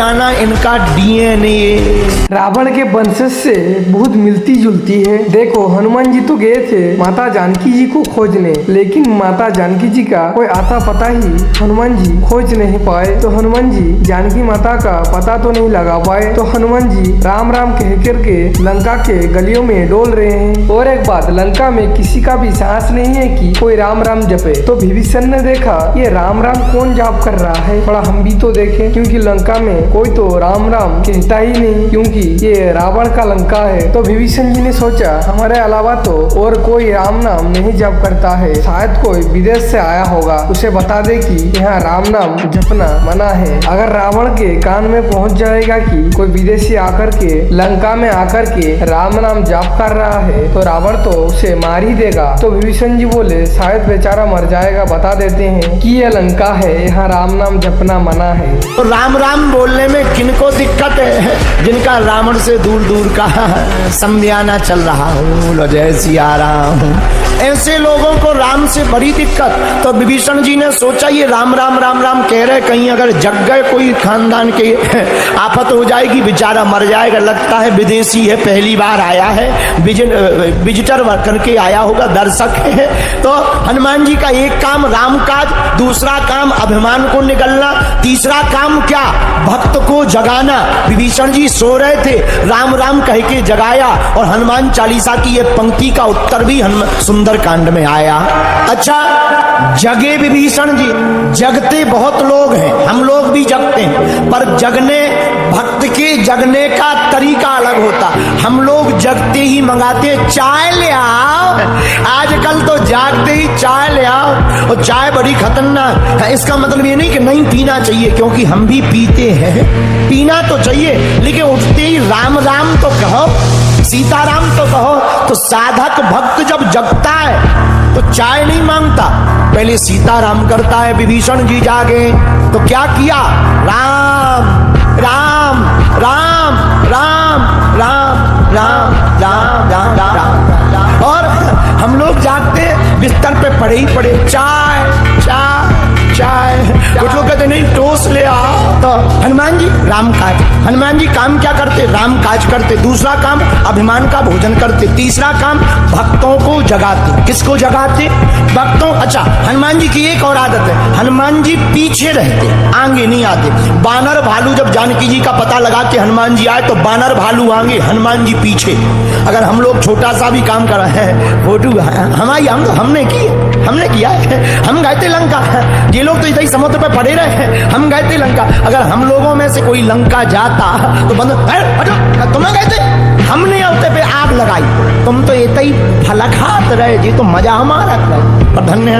जाना इनका डीएनए। रावण के वंशज से बहुत मिलती जुलती है। देखो हनुमान जी तो गए थे माता जानकी जी को खोजने, लेकिन माता जानकी जी का कोई आता पता ही हनुमान जी खोज नहीं पाए। तो हनुमान जी जानकी माता का पता तो नहीं लगा पाए। तो हनुमान जी राम राम कह कर के लंका के गलियों में डोल रहे हैं। और एक बात, लंका में किसी का भी साहस नहीं है कि कोई राम राम जपे। तो विभीषण ने देखा ये राम राम कौन जाप कर रहा है, थोड़ा हम भी तो देखें, क्योंकि लंका में कोई तो राम राम कहता ही नहीं, क्योंकि ये रावण का लंका है। तो विभीषण जी ने सोचा हमारे अलावा तो और कोई राम नाम नहीं जप करता है, शायद कोई विदेश से आया होगा, उसे बता दे कि यहाँ राम नाम जपना मना है। अगर रावण के कान में पहुँच जाएगा कि कोई विदेशी आकर के लंका में आकर के राम नाम जाप कर रहा है तो रावण तो उसे मार ही देगा। तो विभीषण जी बोले शायद बेचारा मर जाएगा, बता देते हैं कि ये लंका है, यहाँ राम नाम जपना मना है। तो राम राम बोलने में किनको दिक्कत है? जिनका रावण से दूर दूर का समझाना चल रहा हूँ, जय सिया राम, ऐसे लोगों को राम से बड़ी दिक्कत। तो विभीषण जी ने सोचा ये राम राम राम राम कह रहे, कहीं अगर जग गए कोई खानदान के आफत हो जाएगी, बेचारा मर जाएगा। लगता है विदेशी है, पहली बार आया है, विजिटर करके आया होगा, दर्शक है। तो हनुमान जी का एक काम राम काज, दूसरा काम अभिमान को निगलना, तीसरा काम क्या, भक्त को जगाना। विभीषण जी सो रहे थे, राम राम कह के जगाया। और हनुमान चालीसा की ये पंक्ति का उत्तर भी सुंदर कांड में आया। अच्छा, जगे विभीषण जी, जगते बहुत लोग हैं, हम लोग भी जगते हैं, पर जगने, भक्त के जगने का तरीका अलग होता। हम लोग जगते ही मंगाते चाय ले आओ, आजकल तो जागते ही चाय ले आओ। और चाय बड़ी खतरनाक है, इसका मतलब ये नहीं कि नहीं पीना चाहिए, क्योंकि हम भी पीते हैं, पीना तो चाहिए, लेकिन उठते ही राम राम तो कहो, सीताराम तो कहो। तो साधक भक्त जब जगता है तो चाय नहीं मांगता, पहले सीताराम करता है। विभीषण जी जागे तो क्या किया, राम राम राम राम राम राम राम राम राम। और हम लोग जागते बिस्तर पे पड़े ही पड़े, चाय चाय चाय। कुछ लोग कहते नहीं टोस्ट ले आओ। तो हनुमान जी राम काज, हनुमान जी काम क्या करते, राम काज करते। दूसरा काम अभिमान का भोजन करते। तीसरा काम भक्तों को जगाते। किसको जगाते, भक्तों। अच्छा, हनुमान जी की एक और आदत है, हनुमान जी पीछे रहते, आगे नहीं आते। बानर भालू जब जानकी जी का पता लगा कि हनुमान जी आए तो बानर भालू आगे, हनुमान जी पीछे। अगर हम लोग छोटा सा भी काम कर रहे हैं, फोटो हमारी हमने किया है, हम गए थे लंका, ये लोग तो इधर ही समुद्र पे पड़े रहे, हम गए थे लंका। अगर हम लोगों में से कोई लंका जाता तो बंद, तुम्हें गए थे, हमने औते पे आग लगाई, तुम तो इतना ही फलक हाथ रहे जी, तो मजा हमारा रहे। पर धन्य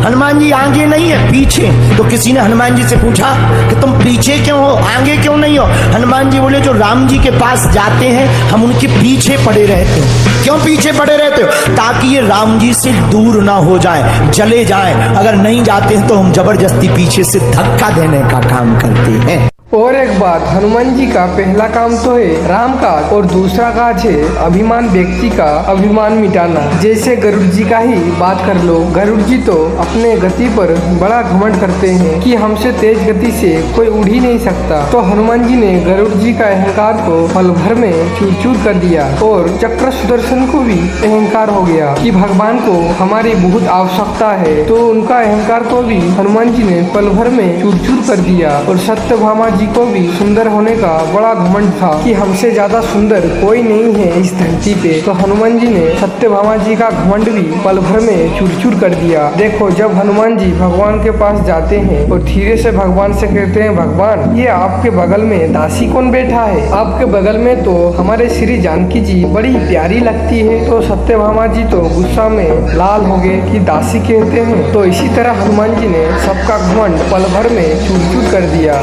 हनुमान जी आगे नहीं है, पीछे। तो किसी ने हनुमान जी से पूछा कि तुम पीछे क्यों हो, आगे क्यों नहीं हो? हनुमान जी बोले जो राम जी के पास जाते हैं हम उनके पीछे पड़े रहते हैं। क्यों पीछे पड़े रहते हो? ताकि ये राम जी से दूर ना हो जाए, जले जाए। अगर नहीं जाते हैं तो हम जबरदस्ती पीछे से धक्का देने का काम करते हैं। और एक बात, हनुमान जी का पहला काम तो है राम काज, और दूसरा काज है अभिमान, व्यक्ति का अभिमान मिटाना। जैसे गरुड़ जी का ही बात कर लो, गरुड़ जी तो अपने गति पर बड़ा घमंड करते हैं कि हमसे तेज गति से कोई उड़ ही नहीं सकता। तो हनुमान जी ने गरुड़ जी का अहंकार को पल भर में चूर चूर कर दिया। और चक्र सुदर्शन को भी अहंकार हो गया कि भगवान को हमारी बहुत आवश्यकता है, तो उनका अहंकार को भी हनुमान जी ने पल भर में चूर चूर कर दिया। और सत्यभामा जी को भी सुंदर होने का बड़ा घमंड था कि हमसे ज्यादा सुंदर कोई नहीं है इस धरती पे। तो हनुमान जी ने सत्यभामा जी का घमंड भी पल भर में चूर चूर कर दिया। देखो, जब हनुमान जी भगवान के पास जाते हैं और धीरे से भगवान से कहते हैं, भगवान ये आपके बगल में दासी कौन बैठा है? आपके बगल में तो हमारे श्री जानकी जी बड़ी प्यारी लगती है। तो सत्यभामा जी तो गुस्सा में लाल हो गए कि दासी कहते हैं। तो इसी तरह हनुमान जी ने सबका घमंड पल भर में चूर चूर कर दिया।